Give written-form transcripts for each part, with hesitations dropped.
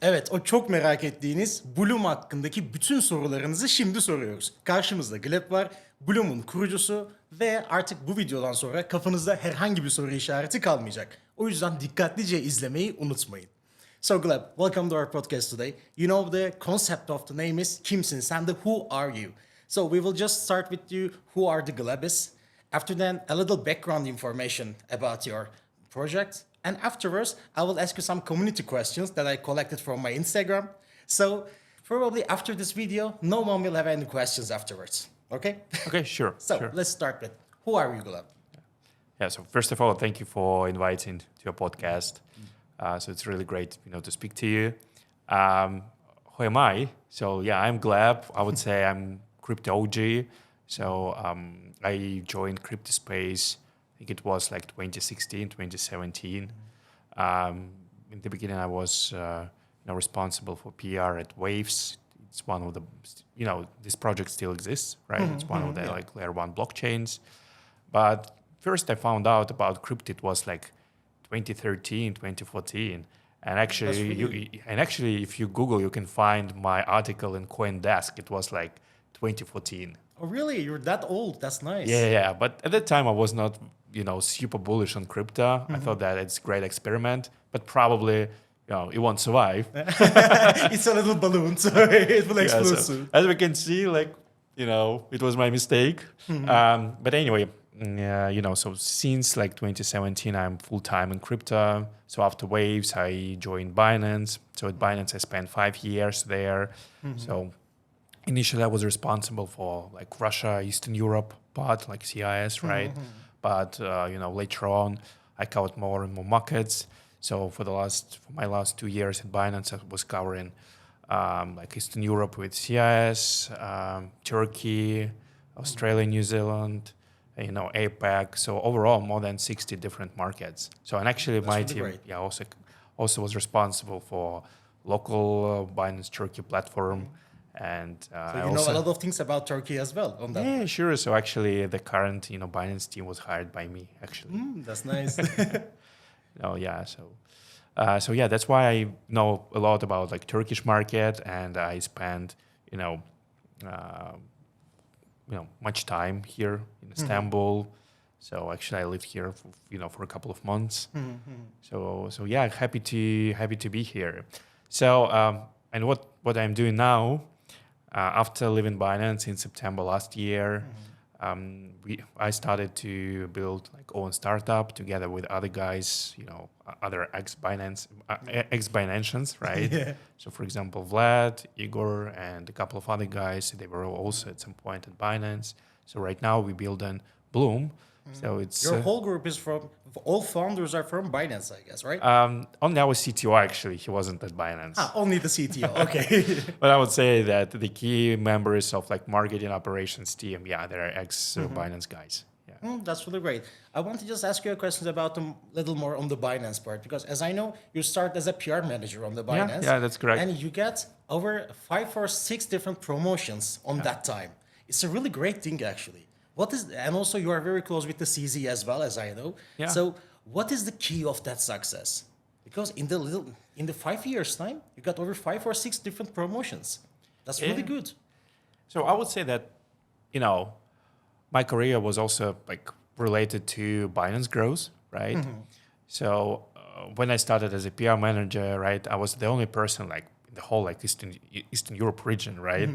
Evet, o çok merak ettiğiniz Bloom hakkındaki bütün sorularınızı şimdi soruyoruz. Karşımızda Gleb var, Bloom'un kurucusu ve artık bu videodan sonra kafanızda herhangi bir soru işareti kalmayacak. O yüzden dikkatlice izlemeyi unutmayın. So Gleb, welcome to our podcast today. You know the concept of the name is kimsin sen de who are you? So we will just start with you, who are the Glebis? After then, a little background information about your project. And afterwards, I will ask you some community questions that I collected from my Instagram. So probably after this video, no one will have any questions afterwards. Okay? Okay, sure, So sure. let's start with who are you, Gleb? Yeah, so first of all, thank you for inviting to your podcast. So it's really great, to speak to you. Who am I? So yeah, I'm Gleb. I would say I'm crypto OG. So I joined crypto space. I think it was like 2016, 2017. In the beginning, I was responsible for PR at Waves. It's one of the this project still exists, right? It's one of the like layer one blockchains. But first I found out about crypto, it was like 2013, 2014. And actually, if you Google, you can find my article in CoinDesk. It was like 2014. Oh, really? You're that old? That's nice. Yeah. But at that time, I was not, super bullish on crypto. I thought that it's a great experiment, but probably, it won't survive. It's a little balloon, so it will explode So soon. as we can see, it was my mistake. But anyway, so since like 2017, I'm full time in crypto. So after Waves, I joined Binance. So at Binance, I spent 5 years there. So initially, I was responsible for like Russia, Eastern Europe, part like CIS, right? But later on, I covered more and more markets. So for my last 2 years at Binance, I was covering like Eastern Europe with CIS, Turkey, Australia, New Zealand, APAC. So overall, more than 60 different markets. So and actually, my really team, great. also was responsible for local Binance Turkey platform, and So I you know also a lot of things about Turkey as well on that. yeah, sure. So actually, the current Binance team was hired by me actually. That's nice. Oh yeah, so yeah, that's why I know a lot about like Turkish market, and I spend uh, much time here in Istanbul. So actually, I lived here for a couple of months. So yeah, happy to be here. So and what I'm doing now after leaving Binance in September last year. I started to build like own startup together with other guys, other ex-Binanceans, right? Yeah. So for example, Vlad, Igor, and a couple of other guys, they were also at some point at Binance. So right now we build on Bloom. So it's Your whole group is from, all founders are from Binance, I guess, right? only our CTO actually, he wasn't at Binance. Only the CTO, okay. But I would say that the key members of like marketing operations team, they're ex-Binance guys. Yeah. That's really great. I want to just ask you a question about a little more on the Binance part, because as I know, you start as a PR manager on the Binance. Yeah, that's correct. And you get over 5 or 6 different promotions on that time. It's a really great thing, actually. And also you are very close with the CZ as well, as I know. Yeah. So what is the key of that success? Because in the 5 years time, you got over 5 or 6 different promotions. That's really Yeah. good. So I would say that, my career was also like related to Binance growth, right? So when I started as a PR manager, right, I was the only person like in the whole like Eastern Europe region, right?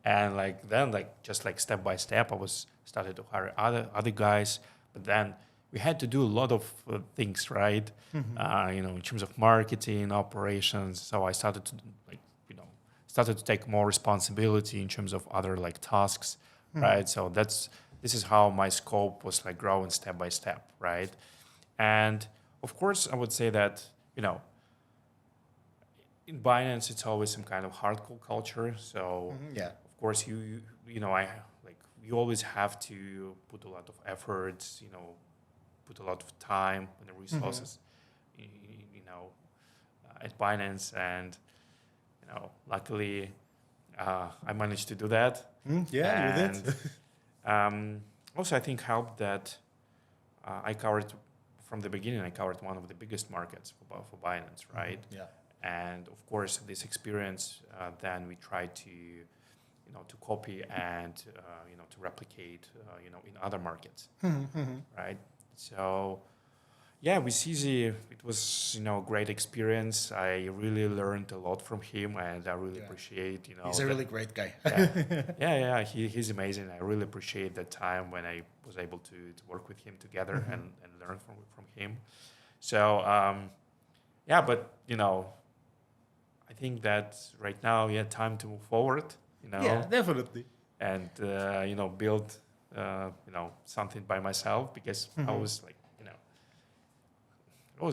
And like then like just like step by step, I was started to hire other guys, but then we had to do a lot of things, right? In terms of marketing, operations. So I started to take more responsibility in terms of other like tasks, right? So this is how my scope was like growing step by step, right? And of course, I would say that in Binance, it's always some kind of hardcore culture. So Yeah. of course, you always have to put a lot of efforts, put a lot of time and the resources, at Binance, and luckily, I managed to do that. Yeah, you did. Also, I think helped that I covered from the beginning. I covered one of the biggest markets for Binance, right? Yeah. And of course, this experience, then we try to, to copy and, to replicate, in other markets, right? So, yeah, with CZ, it was, great experience. I really learned a lot from him, and I really appreciate, He's a really great guy. yeah. He's amazing. I really appreciate that time when I was able to work with him together and learn from him. So, but, I think that right now, time to move forward, Yeah, definitely. and, build, something by myself, because I was like, I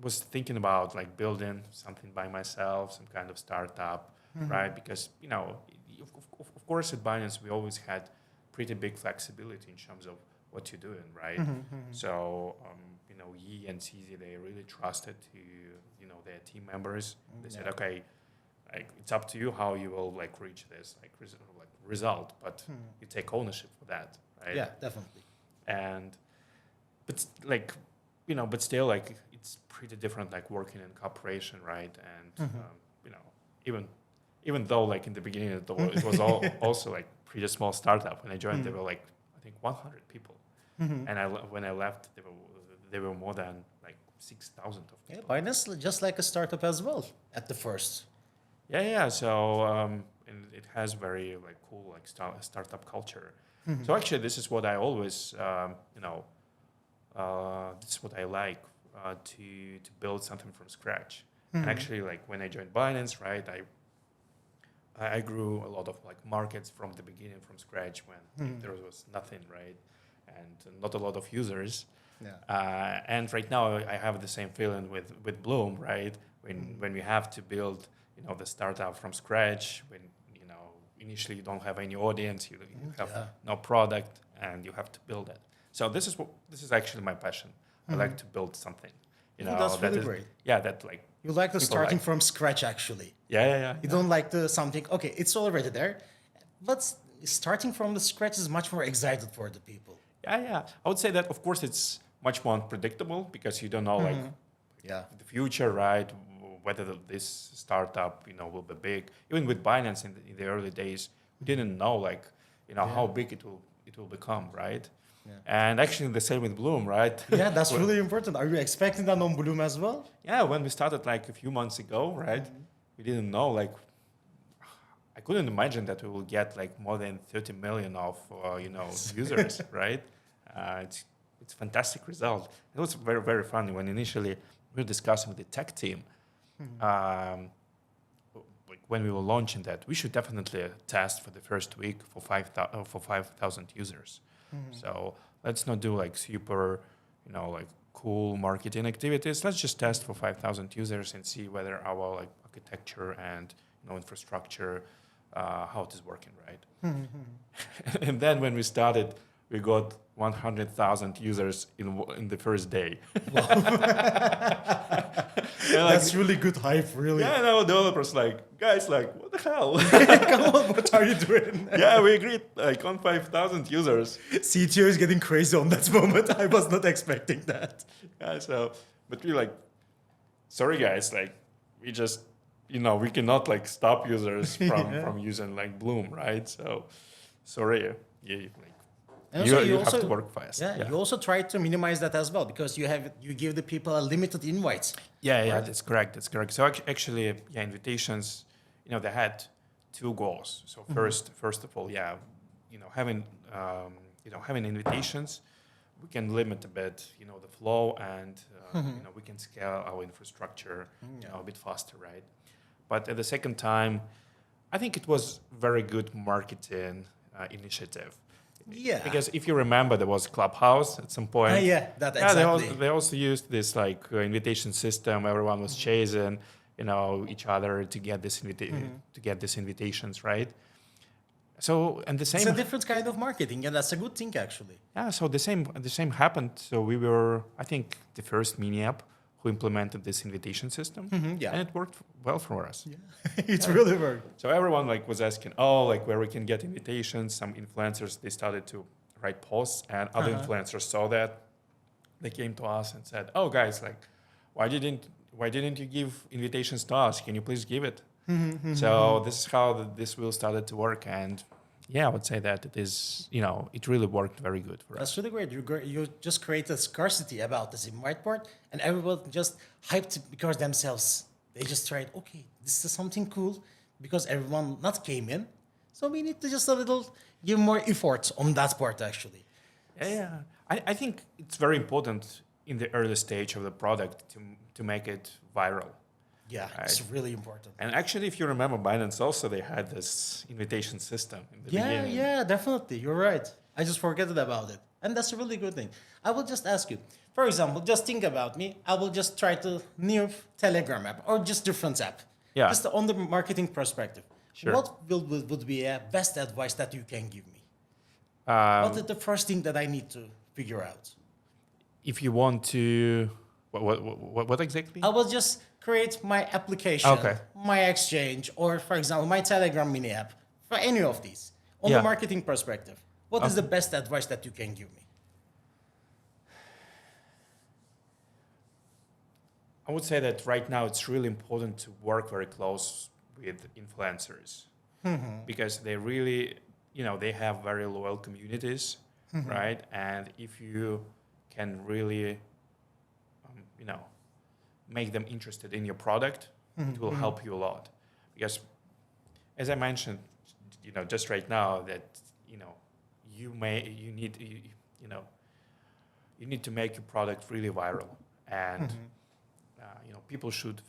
was thinking about like building something by myself, some kind of startup, right? Because, of course at Binance, we always had pretty big flexibility in terms of what you're doing, right? So, Yi and CZ, they really trusted to, their team members. They said, okay, like it's up to you how you will like reach this like result, but you take ownership for that, right? Yeah, definitely. And but like, but still like it's pretty different like working in corporation, right? And even though like in the beginning it was all also like pretty small startup. When I joined, there were like I think 100 people, and when I left, there were more than like 6,000 of people. Yeah, Binance just like a startup as well at the first. Yeah. So and it has very like cool like startup culture. So actually, this is what I always this is what I like to build something from scratch. And actually, like when I joined Binance, right, I grew a lot of like markets from the beginning, from scratch, when there was nothing, right, and not a lot of users. Yeah. And right now, I have the same feeling with Bloom, right? When we have to build, the startup from scratch, when initially you don't have any audience, you have no product, and you have to build it. So this is actually my passion. I like to build something. That's really great. Yeah, that like You like the people starting like. from scratch, actually. Yeah. You don't like the something, okay, it's already there, but starting from the scratch is much more excited for the people. Yeah. I would say that, of course, it's much more unpredictable because you don't know like the future, right? Whether this startup, will be big. Even with Binance in the early days, we didn't know like, how big it will become, right? Yeah. And actually the same with Bloom, right? Yeah, that's really important. Are you expecting that on Bloom as well? Yeah, when we started like a few months ago, right? We didn't know like, I couldn't imagine that we will get like more than 30 million of, users, right? It's a fantastic result. It was very, very funny when initially we were discussing with the tech team, like when we were launching that, we should definitely test for the first week for 5,000 users. So let's not do like super, like cool marketing activities. Let's just test for 5,000 users and see whether our like architecture and infrastructure, how it is working, right? And then when we started, we got 100,000 users in the first day. That's really good hype, really. Yeah, no, developers like, guys, like, what the hell? Come on, what are you doing? Yeah, we agreed like on 5,000 users. CTO is getting crazy on that moment. I was not expecting that. Yeah, so, but we like, sorry guys, like, we just, we cannot like stop users from using like Bloom, right? So, sorry, you have to work fast. Yeah, you also try to minimize that as well because you give the people a limited invites. Yeah, right? That's correct. So actually, invitations, they had two goals. So first of all, having invitations, we can limit a bit, the flow, and we can scale our infrastructure, a bit faster, right? But at the second time, I think it was very good marketing initiative. Yeah. Because if you remember, there was Clubhouse at some point. Exactly. They also used this like invitation system. Everyone was chasing, each other to get these invitations, right? So and the same. It's a different kind of marketing, and that's a good thing actually. Yeah. So the same happened. So we were, I think, the first mini app who implemented this invitation system, and it worked well for us. Yeah, it's really worked. So everyone like was asking, where we can get invitations. Some influencers, they started to write posts, and other influencers saw that. They came to us and said, "Oh, guys, like, why didn't you give invitations to us? Can you please give it? So this is how this will started to work, and yeah, I would say that it is, it really worked very good for us. That's really great. You just created scarcity about this in whiteboard, and everyone just hyped it because themselves. They just tried, okay, this is something cool because everyone not came in. So we need to just a little give more effort on that part actually. Yeah. I think it's very important in the early stage of the product to make it viral. Yeah, it's really important. And actually, if you remember, Binance also, they had this invitation system in the beginning. Yeah, definitely. You're right. I just forgetted about it. And that's a really good thing. I will just ask you, for example, just think about me. I will just try to new Telegram app or just different app. Yeah. Just on the marketing perspective. Sure. What would be a best advice that you can give me? What is the first thing that I need to figure out? If you want to, what exactly? I will just create my application, Okay. my exchange, or for example, my Telegram mini app for any of these. On Yeah. the marketing perspective, what is the best advice that you can give me? I would say that right now it's really important to work very close with influencers because they really, they have very loyal communities, right? And if you can really, make them interested in your product, it will help you a lot. Because as I mentioned, just right now that, you need to make your product really viral, and people should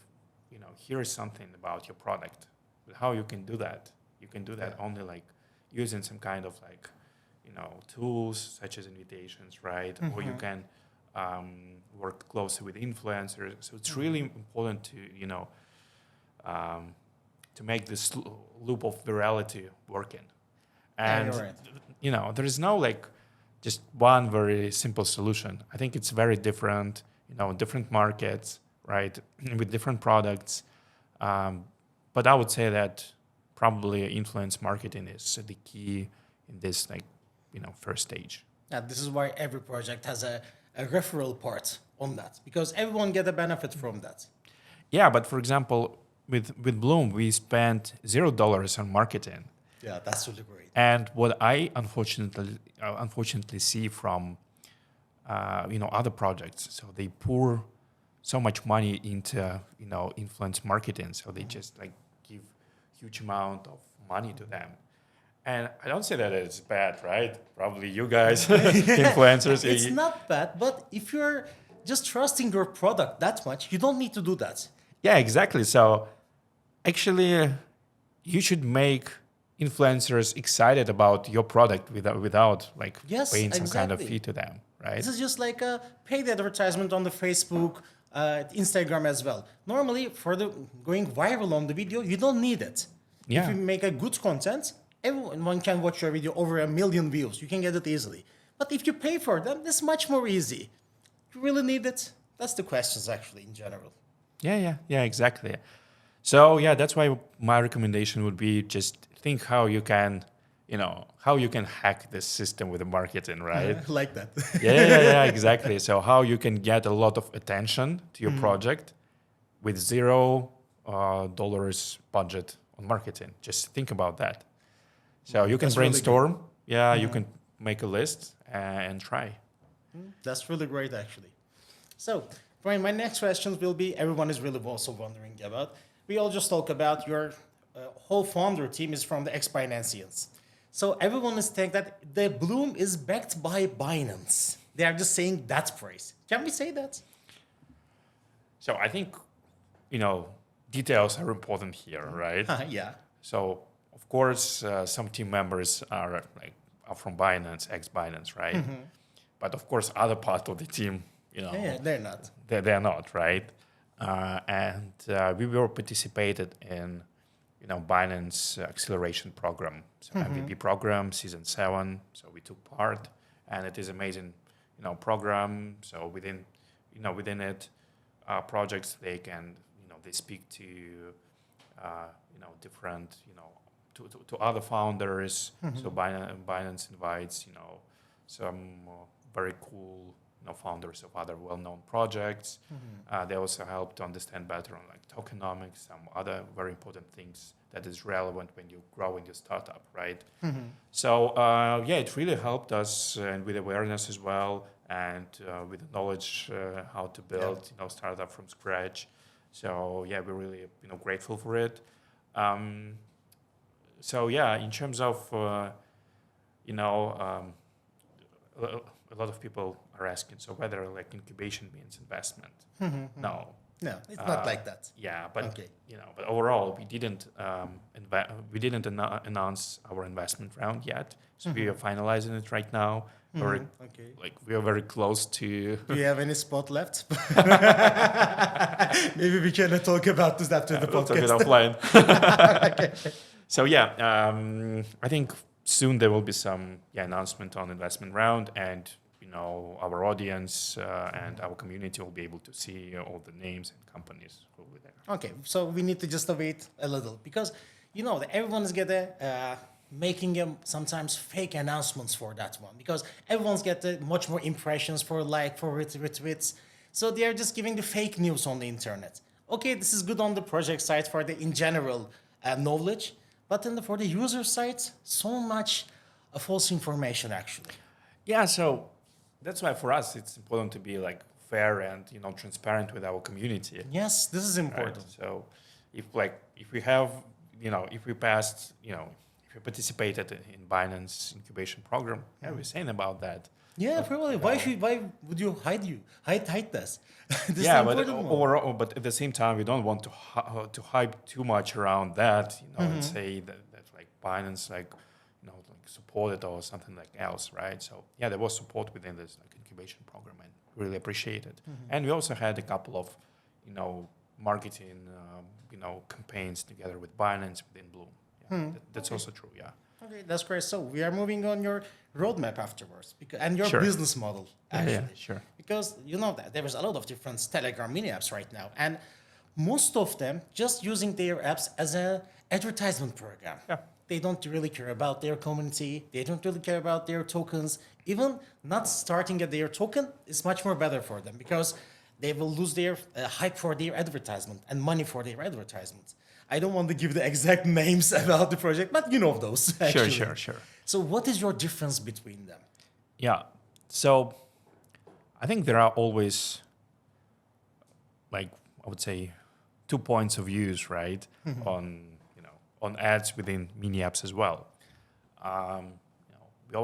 hear something about your product. But how you can do that? You can do that only like using some kind of like tools such as invitations, right? Or you can work closely with influencers. So it's really important to to make this loop of virality working. And you're right. there is no like just one very simple solution. I think it's very different, different markets, right, with different products. But I would say that probably influence marketing is the key in this first stage. This is why every project has a referral part on that because everyone get a benefit from that. Yeah, but for example, with Bloom, we spent $0 on marketing. Yeah, that's really great. And what I unfortunately see from other projects, so they pour so much money into influence marketing, so they just like give huge amount of money to them. And I don't say that it's bad, right? Probably you guys, influencers. It's not bad, but if you're just trusting your product that much, you don't need to do that. Yeah, exactly. So actually, you should make influencers excited about your product without like paying some kind of fee to them, right? This is just like a paid advertisement on the Facebook, Instagram as well. Normally, for the going viral on the video, you don't need it. Yeah. If you make a good content, everyone can watch your video over 1 million views. You can get it easily. But if you pay for them, it's much more easy. You really need it? That's the questions actually in general. Yeah, exactly. So yeah, that's why my recommendation would be just think how you can hack this system with the marketing, right? Like that. Yeah, exactly. So how you can get a lot of attention to your project with $0 budget on marketing. Just think about that. So you can That's really brainstorm. You can make a list and try. That's really great, actually. So, Brian, my next questions will be, everyone is really also wondering about. We all just talk about your whole founder team is from the ex-Binancians. So everyone is saying that the Bloom is backed by Binance. They are just saying that phrase. Can we say that? So I think, details are important here, right? Yeah. So of course, some team members are from Binance, ex-Binance, right? But of course, other part of the team, They're not. they're not, right? And we were participated in, Binance acceleration program, so MVP program, season 7. So we took part, and it is amazing, program. So within it, projects they can, they speak to, different, to other founders. So Binance invites, some very cool founders of other well-known projects. They also help to understand better on like tokenomics, some other very important things that is relevant when you grow in your startup, right? So it really helped us and with awareness as well, and with the knowledge how to build startup from scratch. So we're really grateful for it. In terms of a lot of people are asking, so whether like incubation means investment. No. No, it's not like that. Yeah, but Okay. but overall, we didn't announce our investment round yet. So we are finalizing it right now. Okay. We are very close to. Do you have any spot left? Maybe we can talk about this after the We'll talk it podcast. offline. Okay. So I think soon there will be some announcement on investment round, and our audience and our community will be able to see all the names and companies who will be there. Okay, so we need to just wait a little because that everyone's making sometimes fake announcements for that one because everyone's much more impressions for retweets. So they are just giving the fake news on the internet. Okay, this is good on the project side for the in general knowledge, but then for the user side, so much false information actually. Yeah, so that's why for us it's important to be like fair and transparent with our community. Yes, this is important. Right? So if we have if we passed if we participated in Binance incubation program, we're saying about that. Yeah, probably. Why would you hide this? This is Yeah, the but important one. overall, but at the same time, we don't want to hype too much around that, and say that like Binance supported or something like else, right? So there was support within this like incubation program, and really appreciate it. And we also had a couple of marketing campaigns together with Binance within Blum. That's also true. Yeah. Okay, that's great. So we are moving on your roadmap afterwards, and your Sure. business model actually. Yeah, sure. Because that there is a lot of different Telegram mini apps right now, and most of them just using their apps as an advertisement program. Yeah. They don't really care about their community. They don't really care about their tokens. Even not starting at their token is much more better for them because they will lose their hype for their advertisement and money for their advertisement. I don't want to give the exact names about the project, but you know those. Actually. Sure. So what is your difference between them? Yeah. So I think there are always, I would say, 2 points of views, right? On ads within mini apps as well.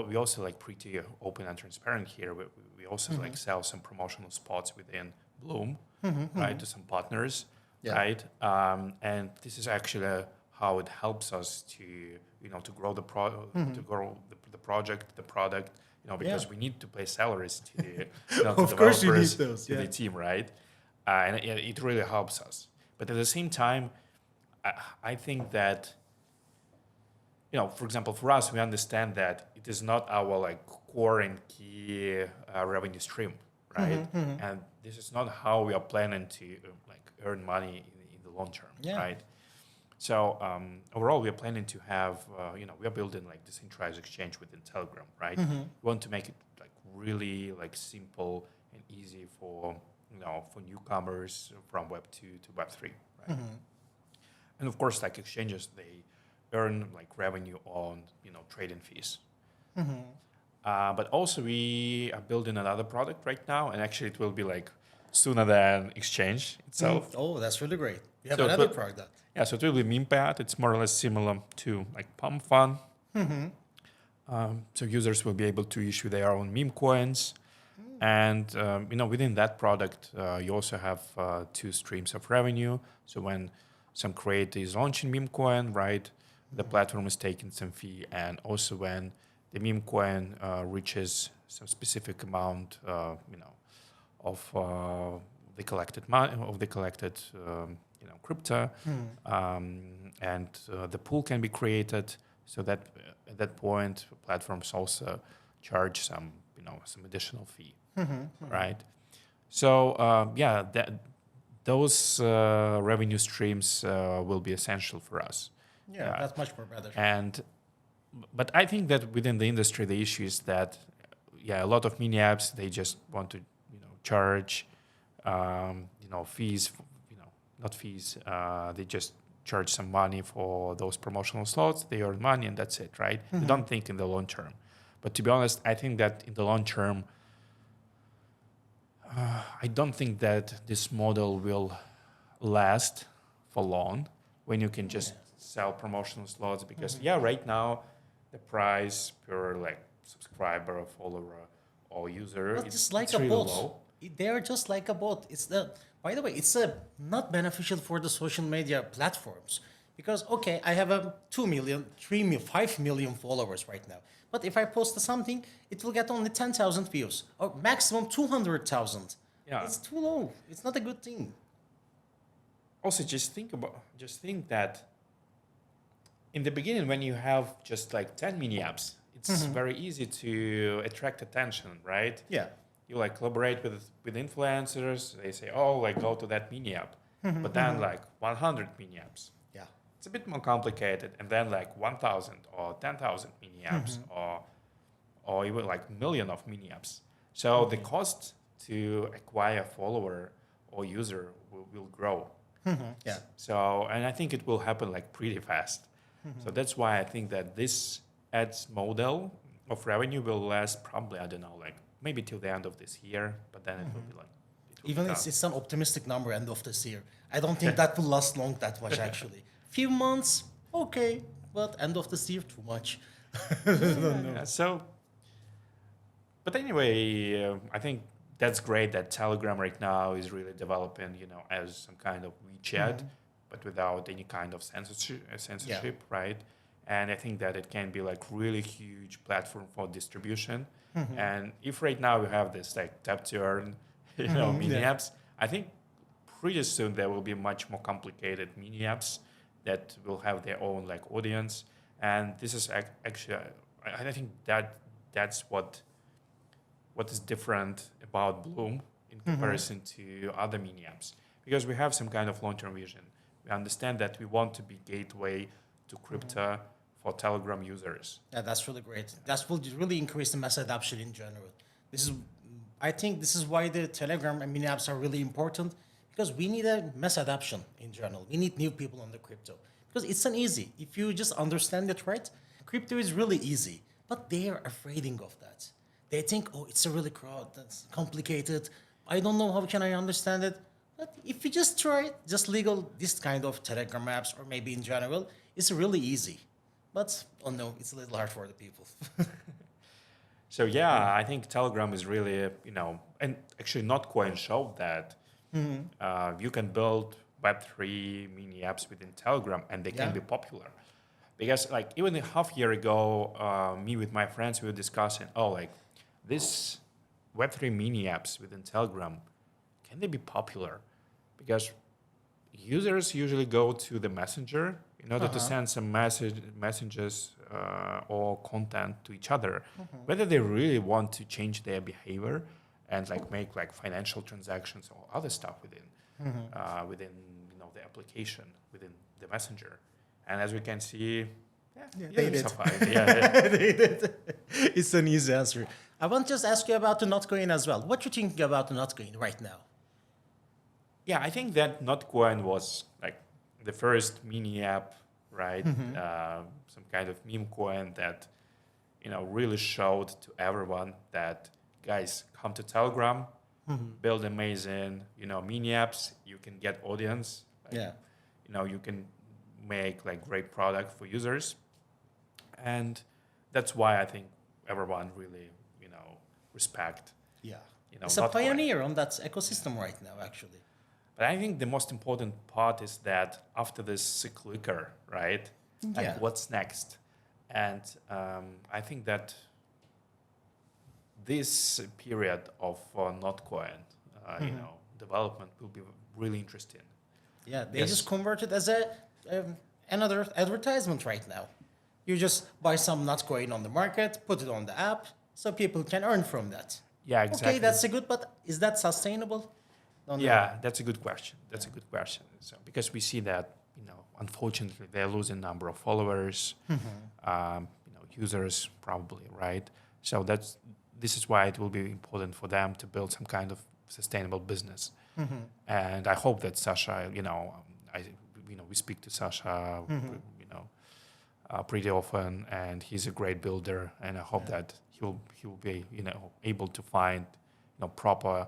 We also pretty open and transparent here. We also sell some promotional spots within Bloom, right, to some partners, right? And this is actually how it helps us to grow the to grow the project, the product, because we need to pay salaries to to Of course you need developers, those, to the team, right? And it really helps us. But at the same time, I think that, for example, for us, we understand that it is not our core and key revenue stream, right? And this is not how we are planning to earn money in the long term, right? So overall, we are planning to have, we are building decentralized exchange within Telegram, right? We want to make it really simple and easy for for newcomers from Web 2 to Web 3, right? And of course, exchanges, they earn revenue on trading fees. But also we are building another product right now, and actually it will be sooner than exchange itself. Oh, that's really great. You have So another but- product. Yeah, so it will be meme pad. It's more or less similar to Pump Fun. So users will be able to issue their own meme coins. And within that product, you also have 2 streams of revenue. So when some creator is launching meme coin, right, the platform is taking some fee, and also when the meme coin reaches some specific amount, of the collected money, of the collected crypto, and the pool can be created. So that at that point, platforms also charge some additional fee, right? So those revenue streams will be essential for us. Yeah, that's much more better. But I think that within the industry, the issue is that a lot of mini apps, they just want to charge, fees, not fees. They just charge some money for those promotional slots. They earn money and that's it, right? They don't think in the long term. But to be honest, I think that in the long term, I don't think that this model will last for long when you can just sell promotional slots because right now the price per like subscriber, follower, or user But is it's like it's a really bot. low. They are just like a bot. By the way, it's not beneficial for the social media platforms because okay, I have a 2 million, 3 million, 5 million followers right now. But if I post something, it will get only 10,000 views or maximum 200,000. Yeah. It's too low. It's not a good thing. Also, just think that in the beginning when you have just like 10 mini apps, it's very easy to attract attention, right? Yeah. You like collaborate with influencers. They say, oh, like go to that mini app. But then like 100 mini apps. Yeah. It's a bit more complicated. And then like 1,000 or 10,000 mini apps or even like million of mini apps. So the cost to acquire a follower or user will grow. Yeah. So, and I think it will happen like pretty fast. So that's why I think that this ads model of revenue will last probably, I don't know, like maybe till the end of this year, but then it will be like, Even it's an optimistic number end of this year. I don't think that will last long that much actually. Few months, okay, but end of this year, too much. Yeah, so, but anyway, I think that's great that Telegram right now is really developing, as some kind of WeChat, but without any kind of censorship, right? And I think that it can be like really huge platform for distribution. And if right now we have this like tap to earn, mini apps, I think pretty soon there will be much more complicated mini apps that will have their own like audience. And this is actually, I think that's what is different about Bloom in comparison to other mini apps, because we have some kind of long-term vision. We understand that we want to be gateway to crypto for Telegram users. Yeah, that's really great. That will really increase the mass adoption in general. I think this is why the Telegram and mini apps are really important because we need a mass adoption in general. We need new people on the crypto because it's an easy. If you just understand it right, crypto is really easy, but they are afraid of that. They think, oh, it's a really crowd, that's complicated. I don't know how can I understand it. But if you just try it, just legal this kind of Telegram apps or maybe in general, it's really easy. But oh no, it's a little hard for the people. So yeah, I think Telegram is really, and actually Notcoin showed that you can build Web3 mini apps within Telegram and they can be popular. Because like even a half year ago, me with my friends, we were discussing, this Web3 mini apps within Telegram, can they be popular? Because users usually go to the messenger in order to send some messages or content to each other. Whether they really want to change their behavior and like make like financial transactions or other stuff within the application, within the messenger. And as we can see, they did. They did. It's an easy answer. I want to just ask you about the Notcoin as well. What you think about the Notcoin right now? Yeah, I think that Notcoin was like the first mini app, right? Some kind of meme coin that, really showed to everyone that, guys, come to Telegram, build amazing, mini apps. You can get audience. Like, you can make like great product for users. And that's why I think everyone really, respect. It's a pioneer on that ecosystem right now, actually. But I think the most important part is that after this clicker, right? Like what's next? And I think that this period of Notcoin, development will be really interesting. Yeah, they just converted as another advertisement right now. You just buy some Notcoin on the market, put it on the app, so people can earn from that. Yeah, exactly. Okay, that's a good, but is that sustainable? That's a good question. That's a good question. So because we see that, unfortunately, they're losing number of followers, users probably, right? So this is why it will be important for them to build some kind of sustainable business. And I hope that Sasha, we speak to Sasha, pretty often, and he's a great builder, and I hope that he'll be, able to find, proper,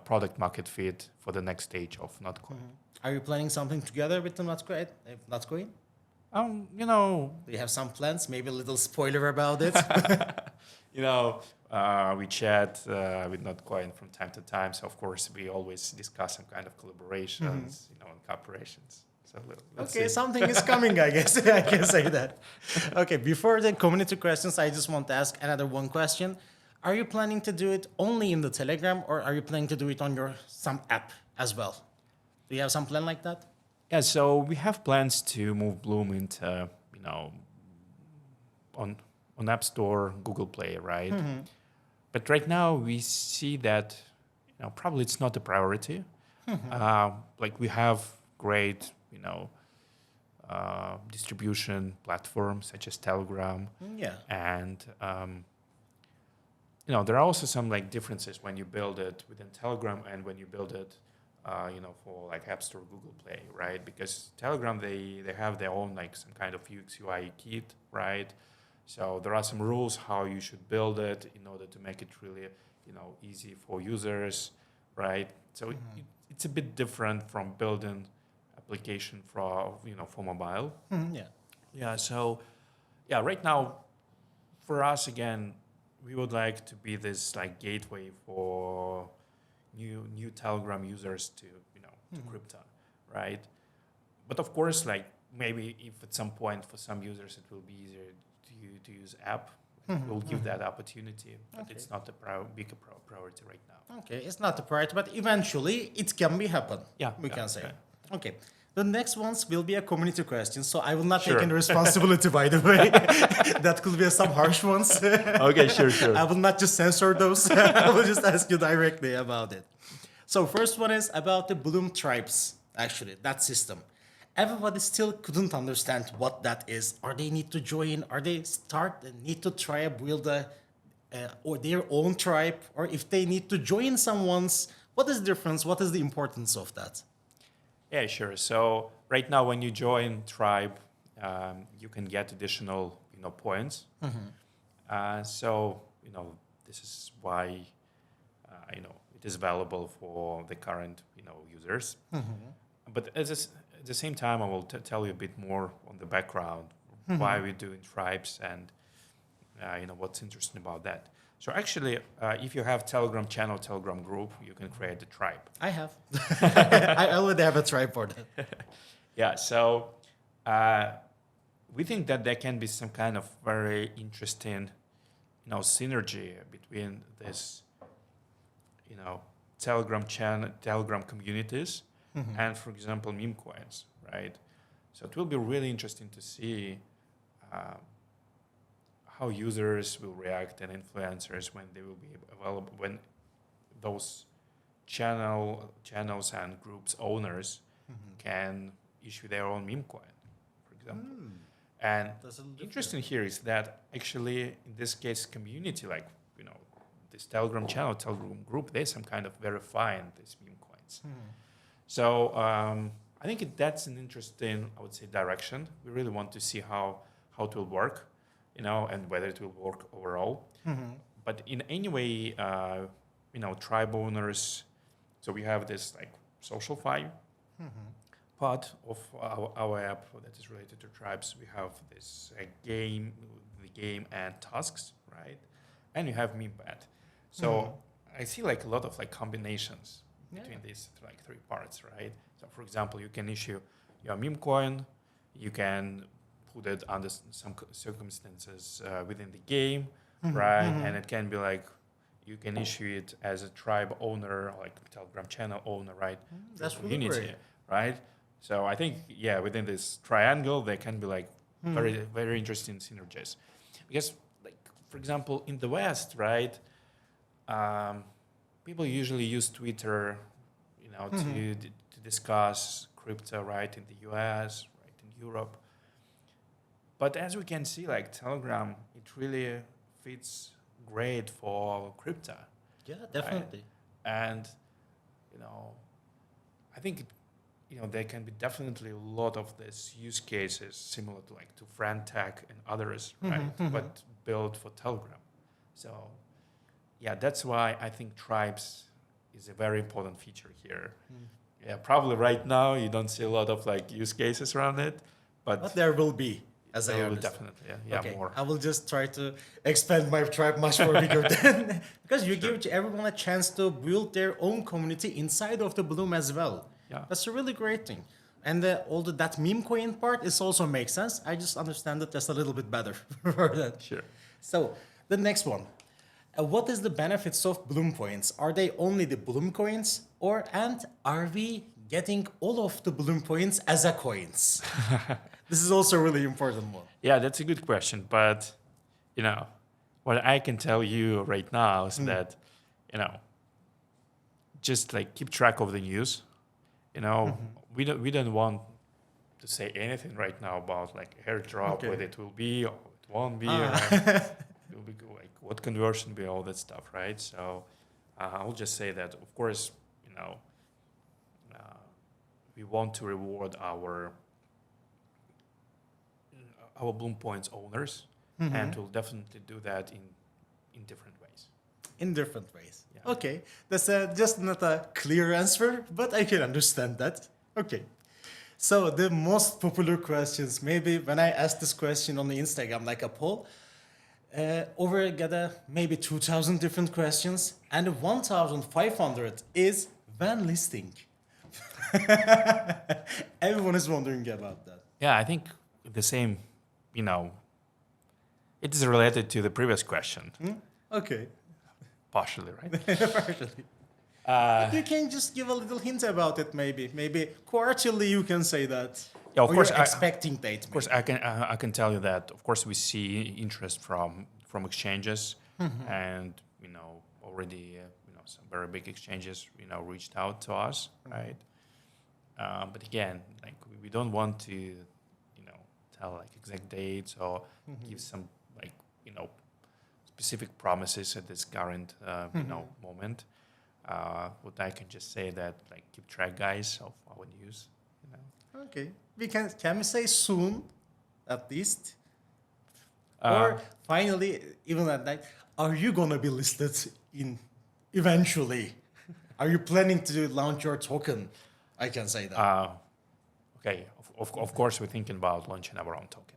product market fit for the next stage of Notcoin. Are you planning something together with the Notcoin? Notcoin? Do you have some plans? Maybe a little spoiler about it. We chat with Notcoin from time to time. So of course we always discuss some kind of collaborations, and cooperations. So let's Okay, see. something is coming, I guess. I can say that. Okay, before the community questions, I just want to ask another one question. Are you planning to do it only in the Telegram, or are you planning to do it on some app as well? Do you have some plan like that? Yeah, so we have plans to move Bloom into, on App Store, Google Play, right? But right now we see that, probably it's not a priority. Like we have great, distribution platforms such as Telegram. Yeah. And, there are also some like differences when you build it within Telegram and when you build it, for like App Store, Google Play, right? Because Telegram, they have their own like some kind of UX UI kit, right? So there are some rules how you should build it in order to make it really, easy for users, right? So it's a bit different from building application for mobile. Yeah. Yeah. So yeah, right now for us again, we would like to be this like gateway for new Telegram users to to crypto, right? But of course, like maybe if at some point for some users it will be easier to use app, we'll give that opportunity, but it's not a big priority right now. Okay, it's not a priority, but eventually it can be happen. We can say. Yeah. Okay. The next ones will be a community question, so I will not Sure. take any responsibility, by the way. That could be some harsh ones. Okay, sure. I will not just censor those. I will just ask you directly about it. So first one is about the Bloom tribes, actually, that system. Everybody still couldn't understand what that is. Or they need to join, or they need to try to build or their own tribe, or if they need to join someone's, what is the difference? What is the importance of that? Yeah, sure. So right now, when you join Tribe, you can get additional, points. So this is why, it is valuable for the current, users. But at the same time, I will tell you a bit more on the background, why we're doing tribes, and what's interesting about that. So actually, if you have Telegram channel, Telegram group, you can create a tribe. I have. I already have a tribe for that. Yeah, so we think that there can be some kind of very interesting, synergy between this, Telegram channel, Telegram communities, and, for example, meme coins, right? So it will be really interesting to see how users will react and influencers when they will be available, when those channels and groups owners can issue their own meme coin, for example. And interesting here is that actually in this case community, like this Telegram channel, Telegram group, there's some kind of verifying these meme coins. So I think that's an interesting, I would say, direction. We really want to see how it will work, and whether it will work overall. But in any way, tribe owners, so we have this like social fi part of our app that is related to tribes. We have this the game and tasks, right? And you have meme pad. So I see like a lot of like combinations between these like three parts, right? So for example, you can issue your meme coin, you can put it under some circumstances within the game, right? And it can be like, you can issue it as a tribe owner, like Telegram channel owner, right? That's really great. Right? So I think, within this triangle, there can be like very, very interesting synergies. Because like, for example, in the West, right? People usually use Twitter, to discuss crypto, right? In the US, right? In Europe. But as we can see, like Telegram, it really fits great for crypto. Yeah, definitely. And, I think, there can be definitely a lot of these use cases similar to like to Frantech and others, right? But built for Telegram. So, yeah, that's why I think tribes is a very important feature here. Yeah, probably right now you don't see a lot of like use cases around it, but there will be, as I there will understand. definitely, yeah, Okay, more. I will just try to expand my tribe much more bigger then, because you give everyone a chance to build their own community inside of the Bloom as well. Yeah. That's a really great thing. And that meme coin part is also makes sense. I just understand it just a little bit better for that. Sure. So the next one. What is the benefits of Bloom coins? Are they only the Bloom coins, and are we getting all of the Bloom coins as a coins? This is also a really important one. Yeah, that's a good question. But, what I can tell you right now is that, just like keep track of the news. We don't want to say anything right now about like airdrop, Okay. whether it will be or it won't be, it will be like what conversion will be, all that stuff, right? So I'll just say that, of course, we want to reward our Bloom Points owners, and we'll definitely do that in different ways. In different ways. Yeah. Okay, that's just not a clear answer, but I can understand that. Okay. So the most popular questions, maybe when I asked this question on the Instagram, like a poll, maybe 2,000 different questions, and 1,500 is when listing. Everyone is wondering about that. Yeah, I think the same, it is related to the previous question, Okay. partially, right? Partially. You can just give a little hint about it, maybe. Maybe quarterly you can say that. Yeah, of Or course. you're expecting date. Of course, I can tell you that. Of course, we see interest from exchanges, and already some very big exchanges reached out to us, right? But again, like we don't want to tell like exact dates or give some like specific promises at this current moment. What I can just say that like keep track, guys, of our news. Okay. Can we say soon, at least? Uh, Or finally, even at night, are you gonna be listed in eventually? Are you planning to launch your token? I can say that. Okay, of course we're thinking about launching our own token.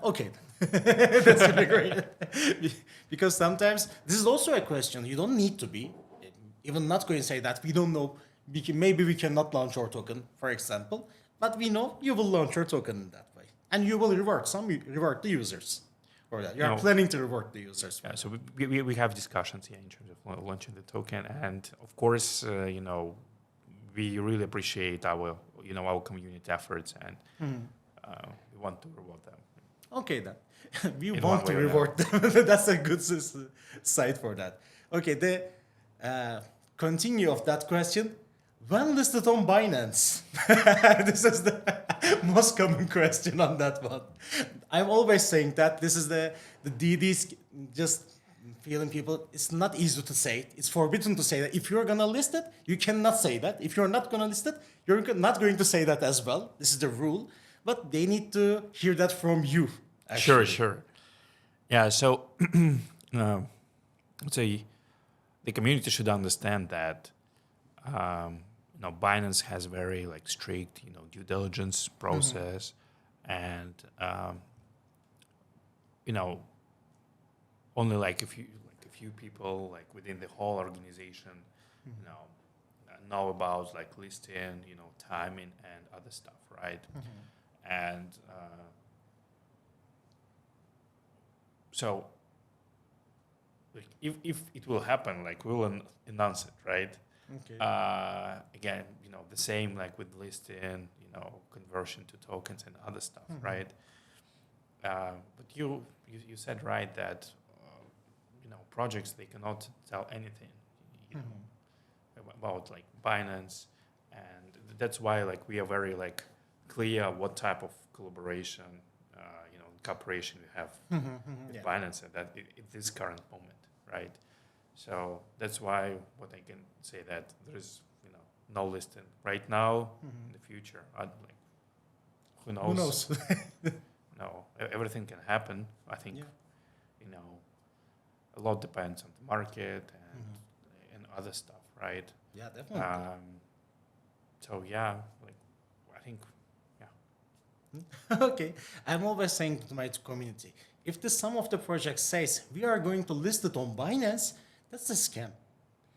Okay, that's really great. Because sometimes this is also a question. You don't need to be even not going to say that we don't know. Maybe we cannot launch our token, for example, but we know you will launch your token in that way, and you will reward the users for that. You are planning to reward the users. Yeah, so we have discussions here in terms of launching the token, and of course we really appreciate our community efforts, and we want to reward them. Okay, then. We In want one to way or reward them. That's a good site for that. Okay, the continue of that question. When listed on Binance? This is the most common question on that one. I'm always saying that this is the DDs just feeling people. It's not easy to say. It's forbidden to say that. If you're gonna list it, you cannot say that. If you're not gonna list it, you're not going to say that as well. This is the rule. But they need to hear that from you. Actually. Sure. Yeah, so let's say the community should understand that Binance has very like strict due diligence process, and only like a few people like within the whole organization know about like listing, timing and other stuff, right? And so like if it will happen, like we'll announce it, right? Okay. Again, the same like with listing, conversion to tokens and other stuff, right? But you said right that projects, they cannot tell anything about like Binance, and that's why like we are very like clear what type of collaboration, cooperation we have with Binance at this current moment, right? So that's why what I can say that there is no listing right now. In the future, like who knows? Who knows? No, everything can happen. I think a lot depends on the market and other stuff, right? Yeah, definitely. So yeah, like I think Okay, I'm always saying to my community, if the some of the project says we are going to list it on Binance, that's a scam.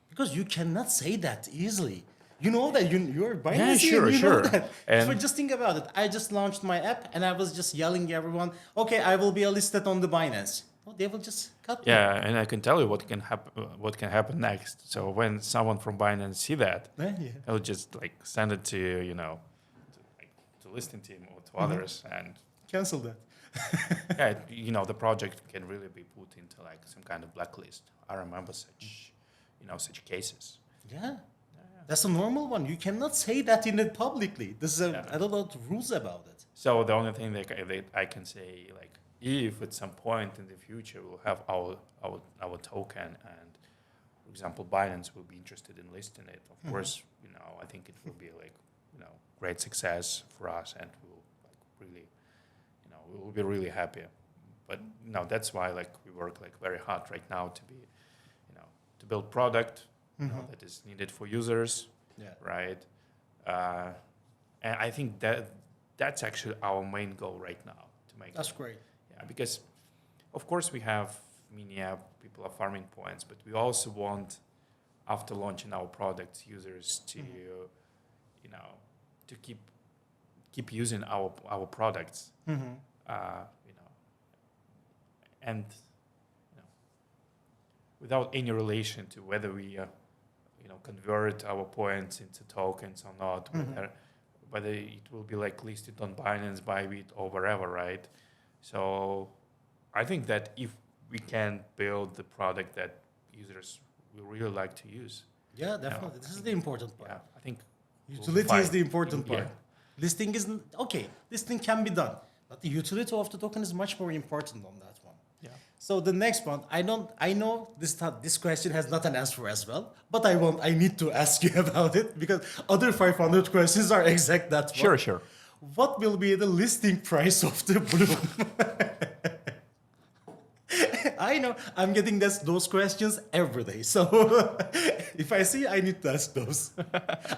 Because you cannot say that easily. You know that you're Binance, sure, you sure. know that. And- So just think about it. I just launched my app and I was just yelling at everyone, okay, I will be listed on the Binance. Well, they will just cut me. yeah, and I can tell you what can happen. What can happen next? So when someone from Binance see that, Yeah. they'll just like send it to to listing team or to others, and Cancel that. yeah, the project can really be put into like some kind of blacklist. I remember such cases. Yeah. That's a normal one. You cannot say that in it publicly. There's a Yeah. lot of rules about it. So the only thing that I can say, like, if at some point in the future we'll have our token, and for example Binance will be interested in listing it, of course, I think it will be like great success for us, and we'll like really, we will be really happy. But that's why like we work like very hard right now to be, to build product that is needed for users. Yeah. Right? And I think that's actually our main goal right now, to make That's it. great. Yeah, because of course we have mini app, people are farming points, but we also want, after launching our products, users to to keep using our products. And without any relation to whether we convert our points into tokens or not, whether it will be like listed on Binance, Bybit, or wherever, right? So I think that if we can build the product that users will really like to use, Yeah, definitely. This is the important part. yeah, I think we'll be Utility is fine. the important part. Yeah. Listing isn't okay. Listing can be done, but the utility of the token is much more important on that one. Yeah. So the next one, I know this question has not an answer as well, but I need to ask you about it because other 500 questions are exact that one. Sure. What will be the listing price of the Bloom? I know I'm getting those questions every day. So if I see, I need to ask those.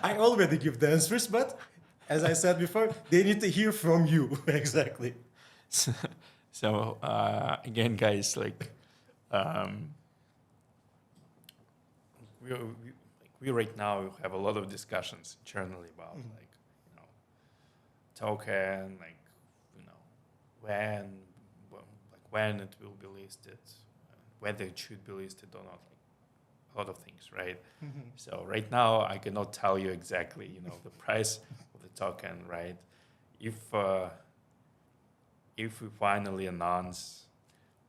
I already give the answers, but as I said before, they need to hear from you. Exactly. So again, guys, like we right now have a lot of discussions internally about like token, like when it will be listed, whether it should be listed or not, like a lot of things, right? So right now I cannot tell you exactly the price of the token, right? If we finally announce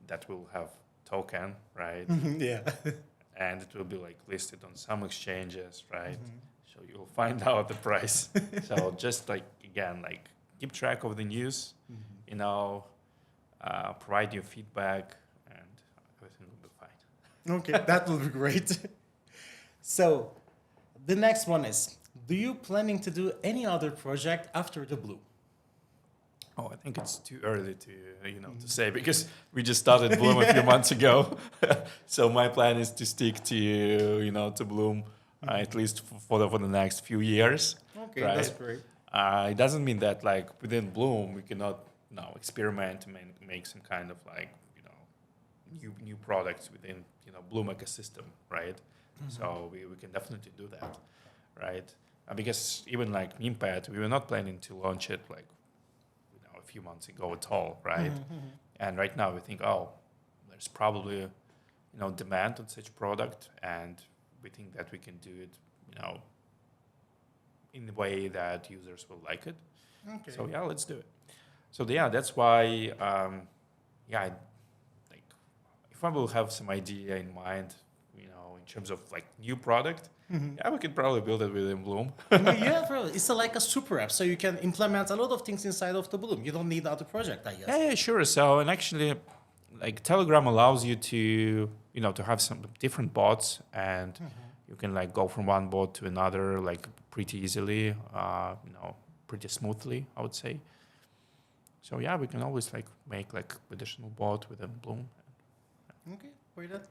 that we'll have token, right? Yeah. And it will be like listed on some exchanges, right? So you'll find out the price. So just like, again, like keep track of the news, provide your feedback, and everything will be fine. Okay, that will be great. So the next one is, do you planning to do any other project after the Blue? Oh, I think it's too early to to say, because we just started Bloom a few months ago. So my plan is to stick to to Bloom at least for the next few years. Okay, right? that's great. It doesn't mean that like within Bloom we cannot experiment and make some kind of like new products within Bloom ecosystem, right? So we can definitely do that, right? Because even like Memepad, we were not planning to launch it like a few months ago at all, right? And right now we think, there's probably demand on such product, and we think that we can do it in the way that users will like it. Okay. So yeah, let's do it. So yeah, that's why if I will have some idea in mind, in terms of like new product, we could probably build it within Bloom. Yeah, bro. It's like a super app, so you can implement a lot of things inside of the Bloom. You don't need other project, I guess. Yeah, sure. So, and actually, like Telegram allows you to, to have some different bots, and you can like go from one bot to another like pretty easily, pretty smoothly, I would say. So yeah, we can always like make like additional bot within Bloom. Okay, for that.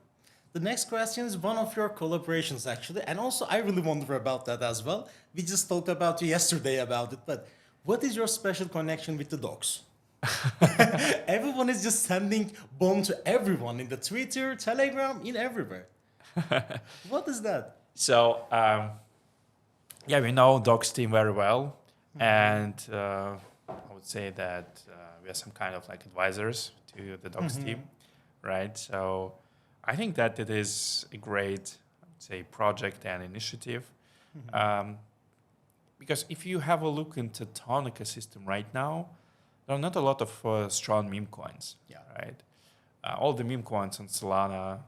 The next question is one of your collaborations, actually, and also I really wonder about that as well. We just talked about you yesterday about it, but what is your special connection with the dogs? Everyone is just sending bomb to everyone in the Twitter, Telegram, in everywhere. What is that? So yeah, we know Docs team very well, and I would say that we are some kind of like advisors to the Docs team, right? So I think that it is a great, I would say, project and initiative, because if you have a look into Tonic system right now, there are not a lot of strong meme coins, right? All the meme coins on Solana,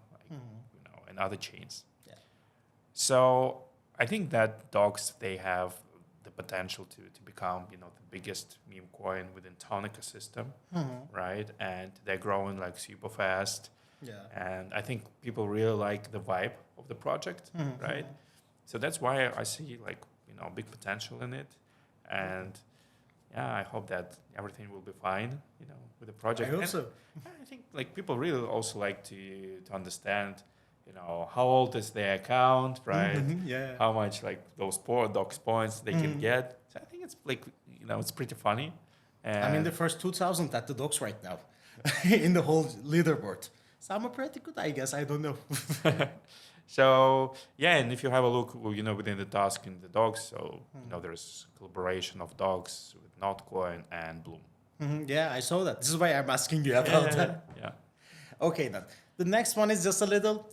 and other chains. Yeah. So I think that dogs, they have the potential to become, the biggest meme coin within Tonic system, right? And they're growing like super fast. Yeah. And I think people really like the vibe of the project, right? So that's why I see like, big potential in it. And yeah, I hope that everything will be fine, with the project. I hope so. I think like people really also like to understand, how old is their account, right? Yeah. How much like those docs points they can get. So I think it's like, it's pretty funny. And I'm in the first 2,000 at the dogs right now, in the whole leaderboard. So I'm pretty good, I guess. I don't know. So yeah, and if you have a look, within the task in the dogs, so there's collaboration of dogs with Notcoin and Bloom. Yeah, I saw that. This is why I'm asking you about that. Yeah. Okay, then. The next one is just a little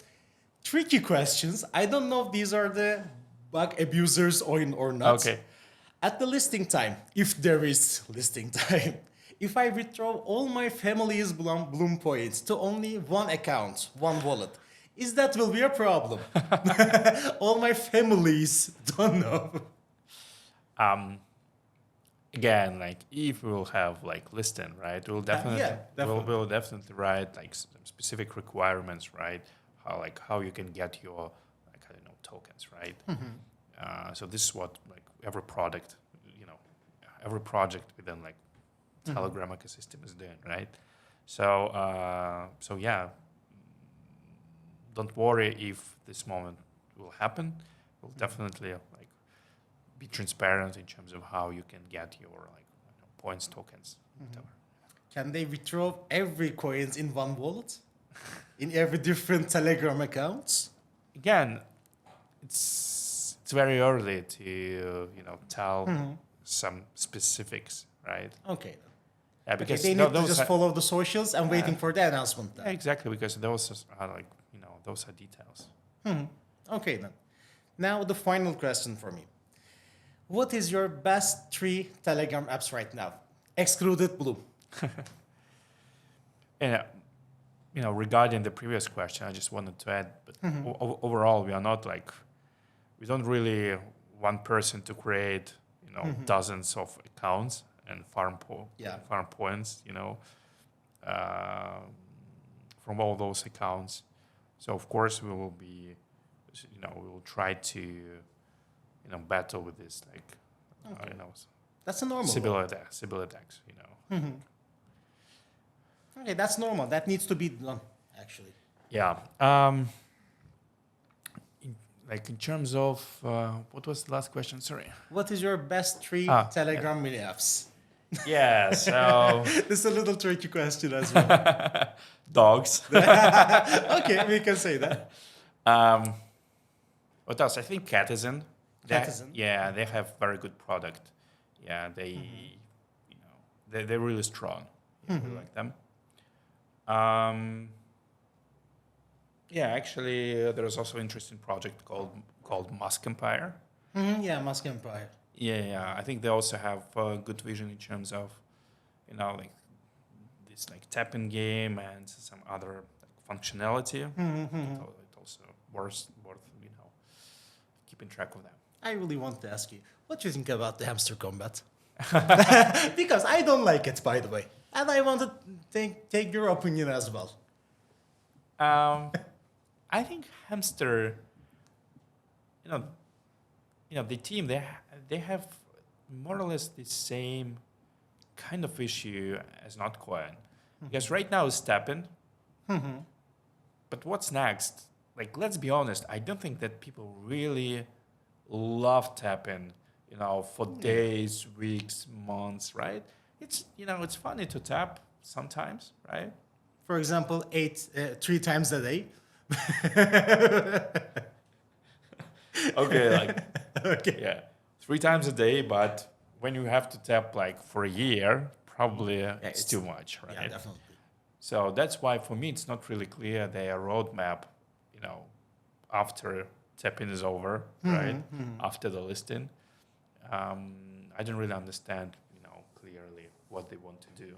tricky questions. I don't know if these are the bug abusers or not. Okay. At the listing time, if there is listing time, if I withdraw all my family's Bloom points to only one account, one wallet, is that will be a problem? All my families don't know. Again, like if we will have like listing, right? We'll definitely, definitely. We'll definitely write like some specific requirements, right? How you can get your tokens, right? So this is what like every product, every project within like Telegram ecosystem is doing, right? So yeah, don't worry if this moment will happen. We'll definitely like be transparent in terms of how you can get your like points, tokens, whatever. Can they withdraw every coins in one wallet? In every different Telegram accounts? Again, it's very early to tell some specifics, right? Okay. Yeah, because They need to those just are, follow the socials and waiting for the announcement. yeah, exactly, because those are like those are details. Okay then. Now the final question for me. What is your best 3 Telegram apps right now? Excluded Blue. And regarding the previous question, I just wanted to add, but overall, we are not like, we don't really want person to create, dozens of accounts and farm points, from all those accounts. So of course we will be, we will try to, battle with this, like, That's a normal Sibyl one. attacks, Okay, that's normal. That needs to be done, actually. Yeah. In terms of, what was the last question? Sorry. What is your best 3 Telegram mini apps? Yeah, so... This is a little tricky question as well. Dogs. Okay, we can say that. What else? I think Catizen. Catizen? Yeah, they have very good product. Yeah, they, they're really strong. Yeah, we like them. Yeah, actually, there's also an interesting project called Musk Empire. Yeah, Musk Empire. Yeah. I think they also have good vision in terms of, like this like tapping game and some other like, functionality. It also worth keeping track of that. I really want to ask you, what do you think about the hamster combat? Because I don't like it, by the way. And I want to take your opinion as well. I think Hamster, you know, the team they have more or less the same kind of issue as Notcoin, because right now it's tapping, but what's next? Like, let's be honest, I don't think that people really love tapping, for days, weeks, months, right? It's funny to tap sometimes, right? For example, 3 times a day. Okay, like, Okay. yeah, 3 times a day, but when you have to tap like for a year, probably it's too much, right? Yeah, definitely. So that's why for me it's not really clear their roadmap, after tapping is over, right? After the listing. I don't really understand, clearly what they want to do.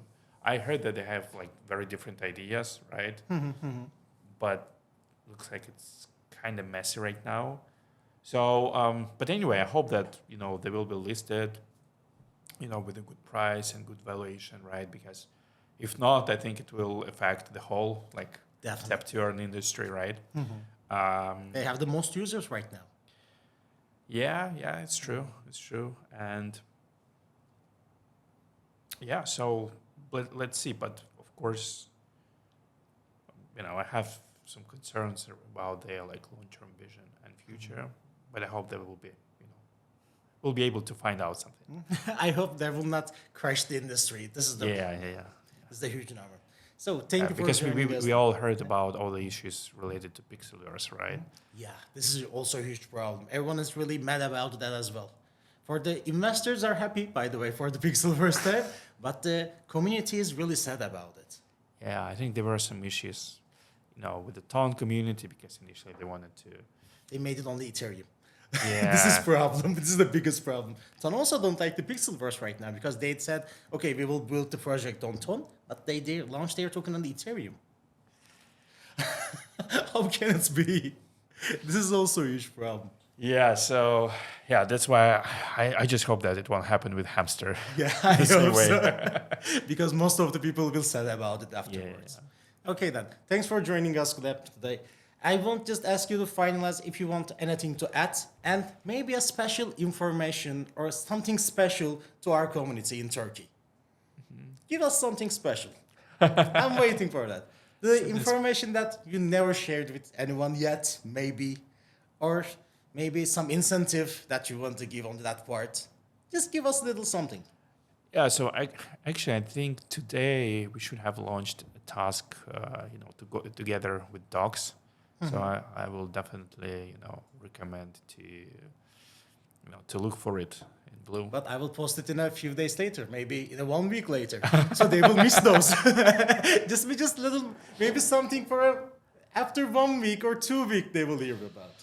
I heard that they have like very different ideas, right? But looks like it's kind of messy right now. So, but anyway, I hope that, they will be listed, with a good price and good valuation, right? Because if not, I think it will affect the whole like Definitely. tap to earn industry, right? They have the most users right now. Yeah, it's true. And yeah, so let's see. But of course, I have some concerns about their like long-term vision and future. But I hope they will be, we'll be able to find out something. I hope they will not crash the industry. This is the This is the huge number. So thank you for because joining us. we all heard about all the issues related to Pixelverse, right? Yeah, this is also a huge problem. Everyone is really mad about that as well. For the investors are happy, by the way, for the Pixelverse type, but the community is really sad about it. Yeah, I think there were some issues, with the Ton community, because initially they wanted to. They made it on the Ethereum. Yeah. This is problem. This is the biggest problem. Ton also don't like the Pixelverse right now because they said, okay, we will build the project on Ton, but they launched their token on the Ethereum. How can it be? This is also a huge problem. Yeah, so that's why I just hope that it won't happen with Hamster. Yeah, I same hope way. so. Because most of the people will say about it afterwards. Okay then. Thanks for joining us, Gleb, today. I won't just ask you to finalize if you want anything to add and maybe a special information or something special to our community in Turkey. Give us something special. I'm waiting for that. The information that you never shared with anyone yet, maybe, or maybe some incentive that you want to give on that part. Just give us a little something. Yeah, so I think today we should have launched a task, to go together with dogs. So I will definitely, recommend to look for it in Blum. But I will post it in a few days later, maybe in 1 week later. So they will miss those. just little, maybe something for after 1 week or 2 weeks they will hear about.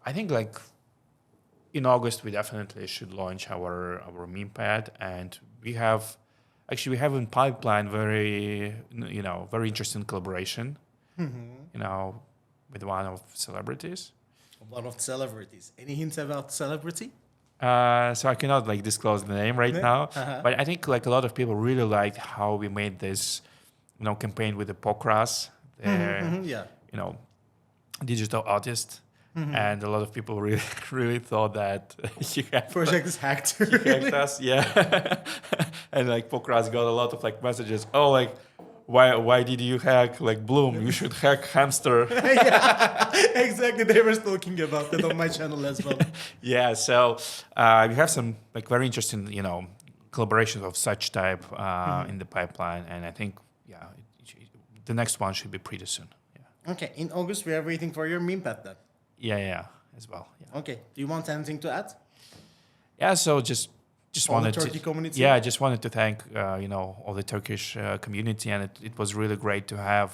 I think like in August we definitely should launch our meme pad, and we have in pipeline very interesting collaboration. With one of celebrities. One of the celebrities. Any hints about celebrity? So I cannot like disclose the name right now, but I think like a lot of people really liked how we made this, campaign with the Pokras, digital artist, and a lot of people really thought that you had Project is hacked. you hacked us, and like Pokras got a lot of like messages. Oh, like. Why did you hack like Blum? You should hack Hamster. Yeah, exactly. They were talking about that on my channel as well. Yeah, so we have some like very interesting, collaborations of such type in the pipeline, and I think the next one should be pretty soon. Yeah. Okay, in August we are waiting for your meme pad then. Yeah, as well. Yeah. Okay, do you want anything to add? Yeah, so just All wanted the Turkey to community? Yeah, I just wanted to thank all the Turkish community, and it was really great to have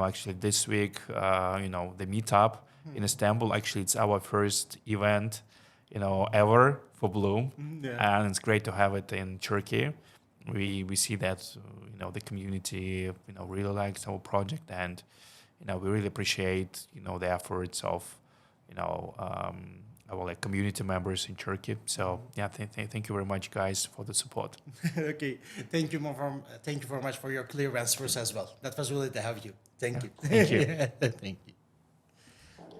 actually this week the meetup in Istanbul. Actually, it's our first event ever for Bloom, and it's great to have it in Turkey. We see that the community really likes our project, and we really appreciate the efforts of our like community members in Turkey. So thank you very much, guys, for the support. Okay, thank you very much for your clear answers as well. That was really to have you. Thank you. Thank you. Thank you.